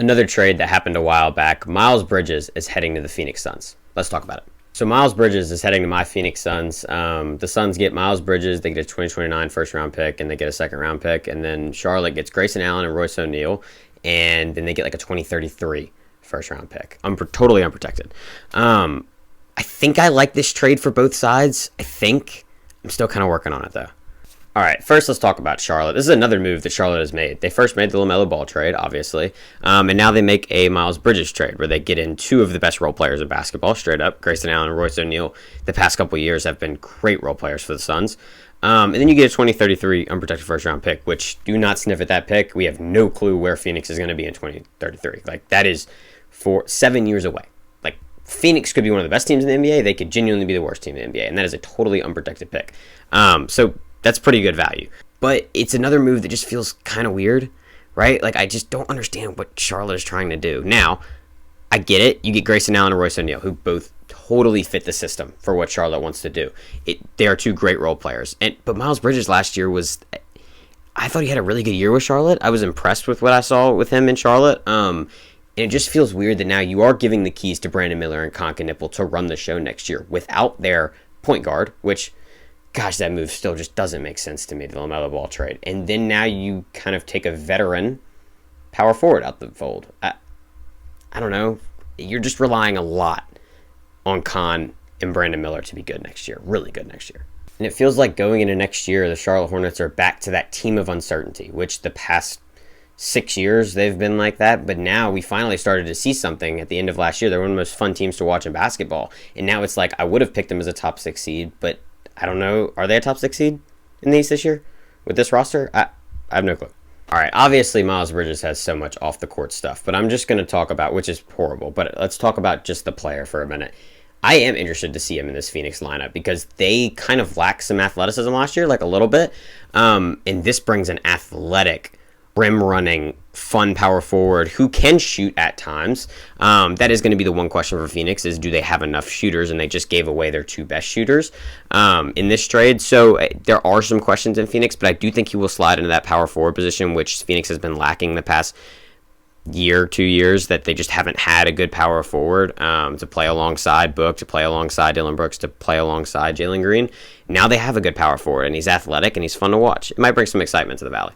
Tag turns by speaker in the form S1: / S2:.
S1: Another trade that happened a while back, Miles Bridges is heading to the Phoenix Suns. Let's talk about it. So Miles Bridges is heading to my Phoenix Suns. The Suns get Miles Bridges, they get a 2029 first-round pick, and they get a second-round pick. And then Charlotte gets Grayson Allen and Royce O'Neal, and then they get like a 2033 first-round pick. Totally unprotected. I think I like this trade for both sides. I'm still kind of working on it, though. All right, first let's talk about Charlotte. This is another move that Charlotte has made. They first made the LaMelo Ball trade, obviously, and now they make a Miles Bridges trade where they get in two of the best role players in basketball, straight up. Grayson Allen and Royce O'Neal, the past couple of years, have been great role players for the Suns. And then you get a 2033 unprotected first-round pick, which do not sniff at that pick. We have no clue where Phoenix is going to be in 2033. Like, that is for 7 years away. Like, Phoenix could be one of the best teams in the NBA. They could genuinely be the worst team in the NBA, and that is a totally unprotected pick. So that's pretty good value. But it's another move that just feels kind of weird, right? Like, I just don't understand what Charlotte is trying to do. Now, I get it. You get Grayson Allen and Royce O'Neal, who both totally fit the system for what Charlotte wants to do. They are two great role players. But Miles Bridges last year I thought he had a really good year with Charlotte. I was impressed with what I saw with him in Charlotte. And it just feels weird that now you are giving the keys to Brandon Miller and Conka Nipple to run the show next year without their point guard, which, gosh, that move still just doesn't make sense to me, the LaMelo Ball trade. And then now you kind of take a veteran power forward out the fold. I don't know. You're just relying a lot on Con and Brandon Miller to be good next year, really good next year. And it feels like going into next year, the Charlotte Hornets are back to that team of uncertainty, which the past 6 years they've been like that. But now we finally started to see something at the end of last year. They're one of the most fun teams to watch in basketball. And now it's like I would have picked them as a top 6 seed, but I don't know. Are they a top 6 seed in the East this year with this roster? I have no clue. All right, obviously Miles Bridges has so much off-the-court stuff, but I'm just going to talk about, which is horrible, but let's talk about just the player for a minute. I am interested to see him in this Phoenix lineup because they kind of lacked some athleticism last year, like a little bit, and this brings an athletic, rim-running, fun power forward who can shoot at times. That is going to be the one question for Phoenix is do they have enough shooters, and they just gave away their two best shooters in this trade. So there are some questions in Phoenix, but I do think he will slide into that power forward position, which Phoenix has been lacking the past year, 2 years, that they just haven't had a good power forward to play alongside Book, to play alongside Dillon Brooks, to play alongside Jalen Green. Now they have a good power forward, and he's athletic, and he's fun to watch. It might bring some excitement to the Valley.